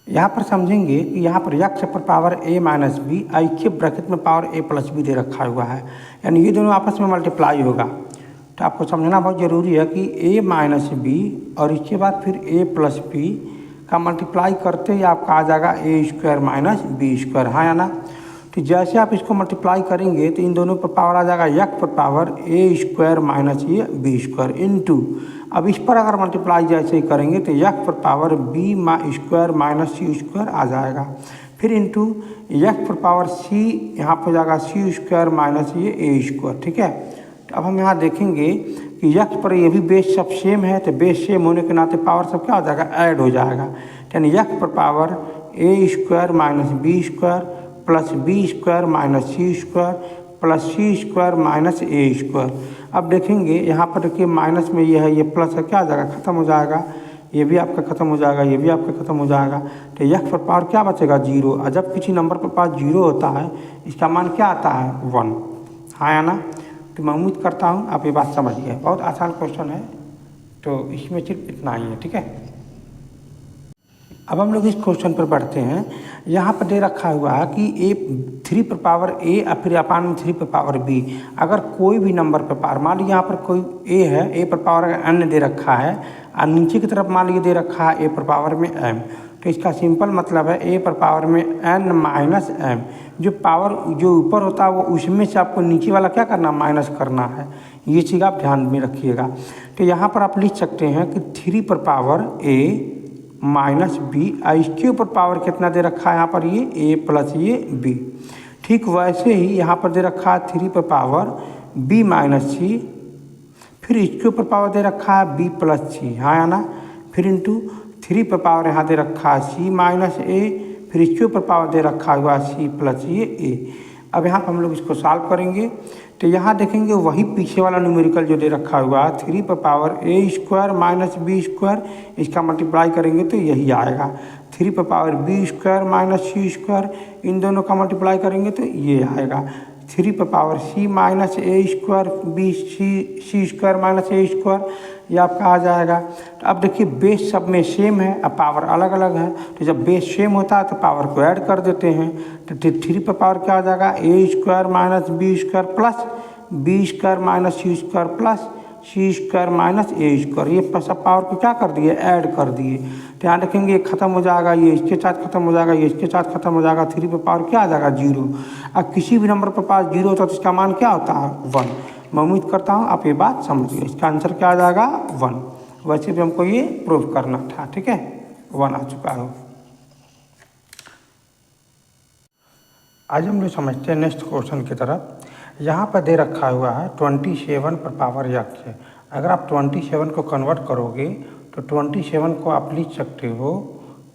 यहाँ पर समझेंगे कि यहाँ पर यक्ष पर पावर a माइनस बी ऐक्य ब्रैकेट में पावर a प्लस बी दे रखा हुआ है, यानी ये दोनों आपस में मल्टीप्लाई होगा। तो आपको समझना बहुत ज़रूरी है कि a माइनस बी और इसके बाद फिर a प्लस बी का मल्टीप्लाई करते ही आपका आ जाएगा a square minus B square, हाँ या ना। तो जैसे आप इसको मल्टीप्लाई करेंगे तो इन दोनों पर पावर आ जाएगा यक्ष पर पावर a स्क्वायर माइनस ये बी स्क्वायर इनटू, अब इस पर अगर मल्टीप्लाई जैसे ही करेंगे तो यक्ष पर power b square minus c square आ जाएगा, फिर इंटू यक्ष पर पावर सी यहाँ पर हो जाएगा सी स्क्वायर माइनस ये ए स्क्वायर। ठीक है, तो अब हम यहाँ देखेंगे कि यक्ष पर ये भी बेस सब सेम है, तो बेस सेम होने के नाते पावर सब क्या हो जाएगा, ऐड हो जाएगा। यानी यक्ष पर power a square minus B square plus b square minus c square plus c square minus a square. अब देखेंगे यहाँ पर देखिए माइनस में ये है, ये प्लस है, क्या आ जाएगा, खत्म हो जाएगा, ये भी आपका खत्म हो जाएगा, ये भी आपका खत्म हो जाएगा। तो यक्ष पर पावर क्या बचेगा, जीरो। और जब किसी नंबर पर पावर जीरो होता है इसका मान क्या आता है, 1, हाँ या ना। तो मैं उम्मीद करता हूँ आप ये बात समझ गए। बहुत आसान क्वेश्चन है, तो इसमें सिर्फ इतना ही है। ठीक है, अब हम लोग इस क्वेश्चन पर बढ़ते हैं। यहाँ पर दे रखा हुआ है कि ए 3 पर पावर ए और फिर अपान में 3 पर पावर बी, अगर कोई भी नंबर पर पावर, मान लीजिए यहाँ पर कोई ए है, ए पर पावर अगर एन दे रखा है और नीचे की तरफ मान लीजिए दे रखा है ए पर पावर में एम, तो इसका सिंपल मतलब है ए पर पावर में एन माइनस एम, जो पावर जो ऊपर होता है वो उसमें से आपको नीचे वाला क्या करना, माइनस करना है। ये चीज़ आप ध्यान में रखिएगा। तो यहाँ पर आप लिख सकते हैं कि 3 पर पावर ए माइनस बी, इसके ऊपर पावर कितना दे रखा है यहाँ पर, ये ए प्लस ये बी। ठीक वैसे ही यहाँ पर दे रखा है 3 पर पावर बी माइनस सी, फिर इसके ऊपर पावर दे रखा है बी प्लस सी, हाँ या ना, फिर इंटू 3 पर पावर यहाँ दे रखा है सी माइनस ए, फिर इसके ऊपर पावर दे रखा हुआ सी प्लस ये ए। अब यहाँ पर हम लोग इसको सॉल्व करेंगे तो यहाँ देखेंगे वही पीछे वाला न्यूमेरिकल जो दे रखा हुआ है 3 पर power a square minus B square, इसका मल्टीप्लाई करेंगे तो यही आएगा। 3 पर power b square minus c square, इन दोनों का मल्टीप्लाई करेंगे तो ये आएगा। 3 पर power c minus a square b c square minus a square, ये आपका आ जाएगा। तो अब देखिए बेस सब में सेम है, अब पावर अलग अलग है, तो जब बेस सेम होता है तो पावर को ऐड कर देते हैं। तो 3 पर पावर क्या आ जाएगा, a square minus B square plus b square minus c square plus c square minus a square, ये सब पावर को क्या कर दिए, ऐड कर दिए। तो यहाँ देखेंगे ये खत्म हो जाएगा, ये इसके साथ खत्म हो जाएगा, ये इसके साथ खत्म हो जाएगा। 3 पर पावर क्या आ जाएगा, 0। अब किसी भी नंबर पर पावर 0 होता है तो इसका मान क्या होता है, 1। मैं उम्मीद करता हूँ आप ये बात समझ गए। इसका आंसर क्या आ जाएगा, 1। वैसे भी हमको ये प्रूव करना था। ठीक है, 1 आ चुका है। आज हम लोग समझते हैं नेक्स्ट क्वेश्चन की तरफ। यहाँ पर दे रखा हुआ है 27 पर पावर यक्ष है। अगर आप 27 को कन्वर्ट करोगे तो 27 को आप लिख सकते हो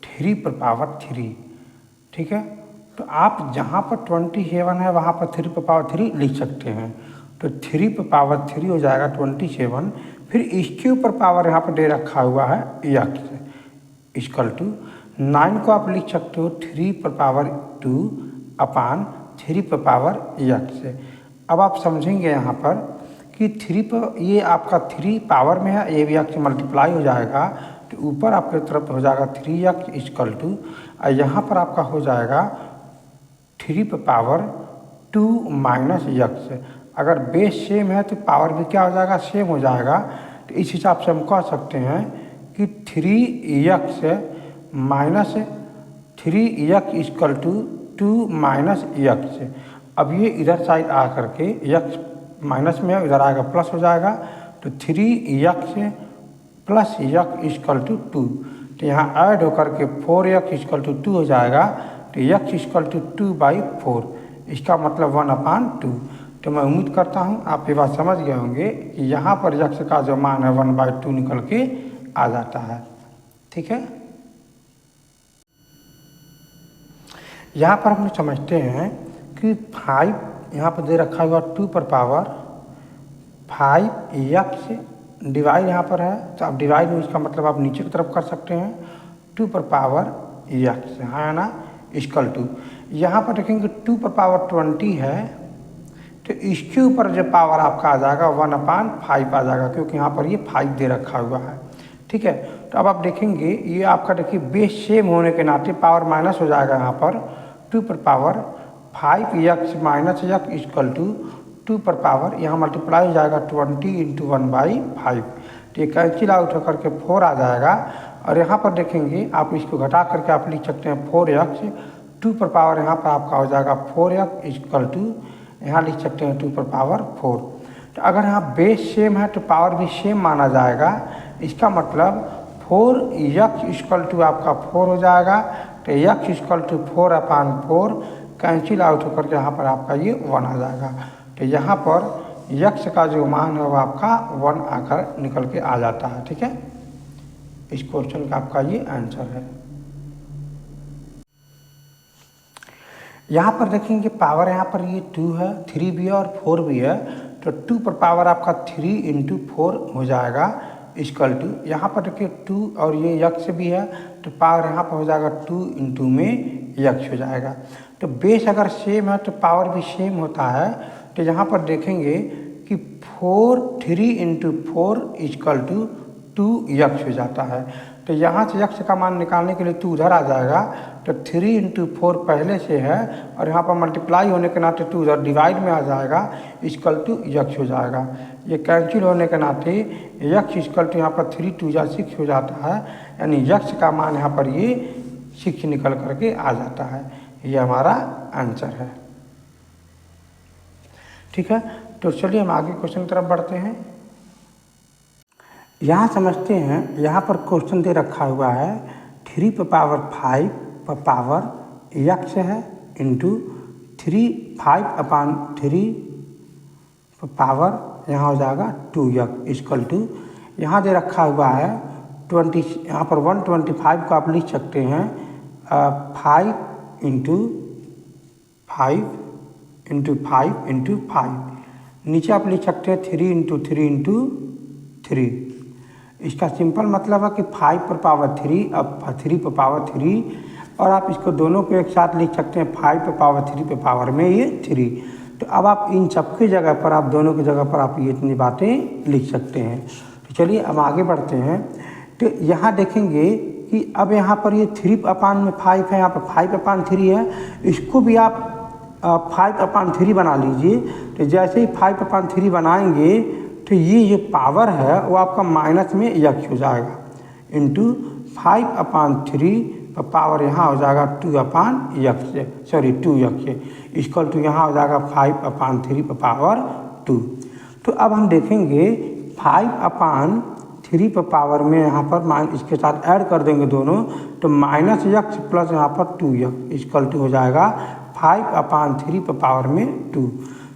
3 पर पावर 3। ठीक है, तो आप जहाँ पर 27 है वहाँ पर 3 पर पावर 3 लिख सकते हैं। तो 3 पर पावर 3 हो जाएगा 27, फिर इसके ऊपर पावर यहाँ पर दे रखा हुआ है यक्ष इक्वल टू 9 को आप लिख सकते हो 3 पर पावर 2 अपान 3 पर पावर यक्ष। अब आप समझेंगे यहाँ पर कि 3 पर ये आपका 3 पावर में है, ये भी यक्ष मल्टीप्लाई हो जाएगा, तो ऊपर आपके तरफ हो जाएगा 3 यक्ष इक्वल टू, और यहाँ पर आपका हो जाएगा 3 पर पावर 2 माइनस यक्ष। अगर बेस सेम है तो पावर भी क्या हो जाएगा, सेम हो जाएगा। तो इस हिसाब से हम कह सकते हैं कि 3 यक्ष माइनस 3 यक्ष इक्वल टू 2 माइनस यक्ष। अब ये इधर साइड आ करके यक्ष माइनस में इधर आएगा प्लस हो जाएगा, तो 3 यक्ष प्लस यक्ष इक्वल टू 2। तो यहाँ ऐड होकर के 4 यक्ष इक्वल टू 2 हो जाएगा, तो यक्ष इक्वल टू 2/4, इसका मतलब 1/2। तो मैं उम्मीद करता हूँ आप ये बात समझ गए होंगे कि यहाँ पर यक्ष का जो मान है 1/2 निकल के आ जाता है। ठीक है, यहाँ पर हम समझते हैं कि 5 यहाँ पर दे रखा हुआ 2 पर पावर 5 यक्ष डिवाइड यहाँ पर है, तो आप डिवाइड में इसका मतलब आप नीचे की तरफ कर सकते हैं 2 पर पावर यक्ष, हाँ ना, इक्वल टू यहाँ पर देखेंगे 2 पर पावर 20 है, तो इसके ऊपर जो पावर आपका आ जाएगा 1/5 आ जाएगा, क्योंकि यहाँ पर ये 5 दे रखा हुआ है। ठीक है, तो अब आप देखेंगे ये आपका देखिए बेस सेम होने के नाते पावर माइनस हो जाएगा यहाँ पर 2 पर power 5x minus x equal to 2 पर पावर यहाँ मल्टीप्लाई हो जाएगा 20 इंटू 1/5। तो ये कैंसिल आउट होकर के 4 आ जाएगा। और यहाँ पर देखेंगे आप इसको घटा करके आप लिख सकते हैं 4x 2 पर पावर यहाँ पर आपका हो जाएगा 4x इक्वल टू यहाँ लिख सकते हैं 2 पर पावर 4। तो अगर यहाँ बेस सेम है तो पावर भी सेम माना जाएगा। इसका मतलब 4x इक्वल टू आपका 4 हो जाएगा। तो x equal to 4/4 cancel out होकर के यहाँ पर आपका ये 1 आ जाएगा। तो यहाँ पर x का जो मान है वो आपका 1 आकर निकल के आ जाता है। ठीक है, इस क्वेश्चन का आपका ये आंसर है। यहाँ पर देखेंगे पावर यहाँ पर ये 2 है, 3 भी है और 4 भी है। तो 2 पर पावर आपका 3 इंटू 4 हो जाएगा इक्वल टू यहाँ पर देखिए 2 और ये x भी है तो पावर यहाँ पर हो जाएगा 2 इंटू में x हो जाएगा। तो बेस अगर सेम है तो पावर भी सेम होता है। तो यहाँ पर देखेंगे कि 3 इंटू 4 इक्वल टू 2x हो जाता है। तो यहाँ से x का मान निकालने के लिए 2 उधर आ जाएगा। तो 3 इंटू 4 पहले से है और यहाँ पर मल्टीप्लाई होने के नाते 2 उधर डिवाइड में आ जाएगा इक्वल टू x हो जाएगा। ये कैंसिल होने के नाते x इक्वल टू यहाँ पर 3 2 जा 6 हो जाता है, यानी x का मान यहाँ पर ये 6 निकल करके आ जाता है। ये हमारा आंसर है। ठीक है, तो चलिए हम आगे क्वेश्चन की तरफ बढ़ते हैं। यहाँ समझते हैं, यहाँ पर क्वेश्चन दे रखा हुआ है 3 पर पावर 5 पर पावर x है इंटू 5/3 पर पावर यहाँ हो जाएगा 2x इक्वल टू यहाँ दे रखा हुआ है 20, यहाँ पर 125 को आप लिख सकते हैं 5 इंटू 5 नीचे आप लिख सकते हैं 3 इंटू 3 इसका सिंपल मतलब है कि 5 पर पावर 3 अब 3 पर पावर 3 और आप इसको दोनों को एक साथ लिख सकते हैं 5 पर पावर 3 पर पावर में ये 3। तो अब आप इन सबकी जगह पर आप दोनों की जगह पर आप ये इतनी बातें लिख सकते हैं। तो चलिए अब आगे बढ़ते हैं। तो यहाँ देखेंगे कि अब यहाँ पर ये 3/5 है, यहाँ पर 5/3 है, इसको भी आप 5/3 बना लीजिए। तो जैसे ही 5/3 बनाएंगे तो ये जो पावर है वो आपका माइनस में x हो जाएगा इंटू 5/3 पर पावर यहाँ हो जाएगा 2x इक्वल टू यहाँ हो जाएगा 5/3 पर पावर 2। तो अब हम देखेंगे 5/3 पर पावर में यहाँ पर इसके साथ ऐड कर देंगे दोनों, तो -x प्लस यहाँ पर 2x इक्वल टू हो जाएगा 5/3 पर पावर में 2।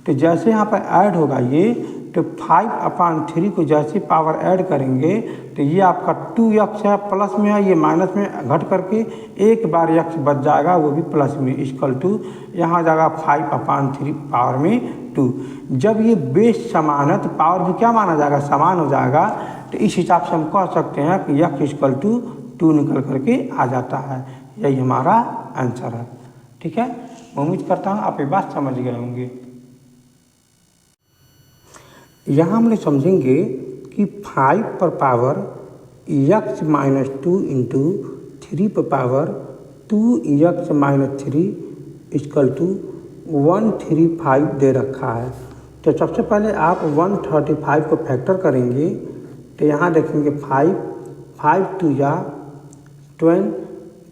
तो जैसे यहाँ पर ऐड होगा ये, तो 5/3 को जैसे पावर ऐड करेंगे तो ये आपका 2x है, प्लस में है, ये माइनस में घट करके एक बार x बच जाएगा वो भी प्लस में इक्वल टू यहाँ जाएगा 5/3 पावर में 2। जब ये बेस समान है तो पावर भी क्या माना जाएगा, समान हो जाएगा। तो इस हिसाब से हम कह सकते हैं कि x इक्वल टू 2 निकल करके आ जाता है। यही हमारा आंसर है। ठीक है, मैं उम्मीद करता हूँ आप ये बात समझ गए होंगे। यहाँ हम लोग समझेंगे कि 5 पर पावर x माइनस 2 इंटू 3 पर power 2x minus 3 equal to 135 दे रखा है। तो सबसे पहले आप 135 को फैक्टर करेंगे तो यहाँ देखेंगे 5 2 जा 20,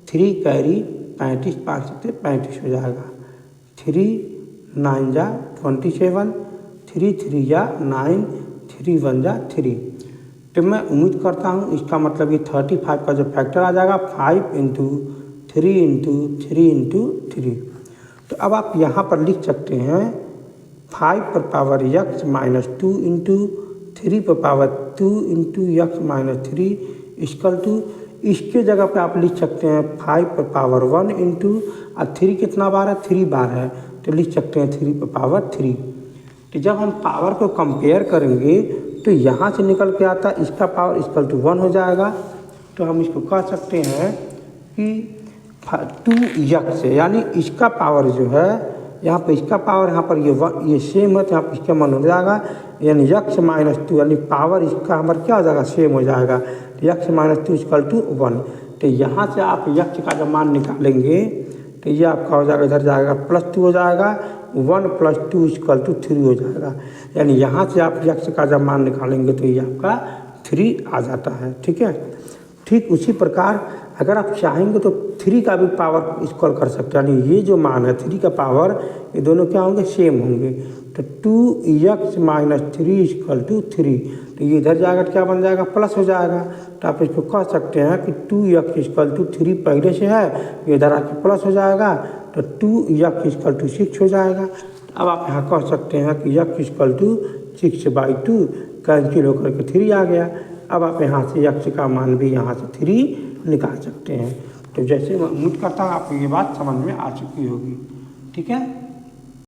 3 कैरी 35, 5 से 35 हो जाएगा, 3 9 जा 27, 3 3 जा 9, 3 1 जा 3। तो मैं उम्मीद करता हूँ इसका मतलब ये 35 का जो फैक्टर आ जाएगा 5 इंटू 3 इंटू 3 इंटू 3। तो अब आप यहाँ पर लिख सकते हैं 5 पर पावर x माइनस 2 इंटू 3 पर power 2 into x minus 3 equal to, इसके जगह पे आप लिख सकते हैं 5 पर पावर 1 इंटू 3 कितना बार है, 3 बार है, तो लिख सकते हैं 3 पर पावर 3। तो जब हम पावर को कंपेयर करेंगे तो यहाँ से निकल के आता है इसका पावर इक्वल टू 1 हो जाएगा। तो हम इसको कह सकते हैं कि 2x से, यानी इसका पावर जो है यहाँ पर इसका पावर यहाँ पर ये सेम है तो यहाँ पर इसका मान हो जाएगा, यानी x माइनस 2 यानी पावर इसका हमारा क्या हो जाएगा, सेम हो जाएगा। तो यक्स माइनस 2 इक्वल टू 1। तो यहाँ से आप यक्स का जब मान निकालेंगे तो ये आपका हो जाएगा, इधर जाएगा +2 हो जाएगा, 1 + 2 इक्वल टू 3 हो जाएगा। यानी यहाँ से आप यक्स का जब मान निकालेंगे तो ये आपका 3 आ जाता है। ठीक है। ठीक उसी प्रकार अगर आप चाहेंगे तो 3 का भी पावर इक्वल कर सकते हैं, यानी ये जो मान है 3 का पावर, ये दोनों क्या होंगे, सेम होंगे। तो 2x माइनस 3 इक्वल टू 3, तो ये इधर जाएगा तो क्या बन जाएगा, प्लस हो जाएगा। तो आप इसको कह सकते हैं कि 2x इक्वल टू 3 पहले से है, ये इधर आके प्लस हो जाएगा, तो 2x इक्वल टू 6 हो जाएगा। अब आप यहाँ कह सकते हैं कि x इक्वल टू 6/2 कैंसिल होकर के 3 आ गया। अब आप यहाँ से x का मान भी यहाँ से 3 निकाल सकते हैं। तो जैसे मैं उम्मीद करता हूँ आपको ये बात समझ में आ चुकी होगी। ठीक है।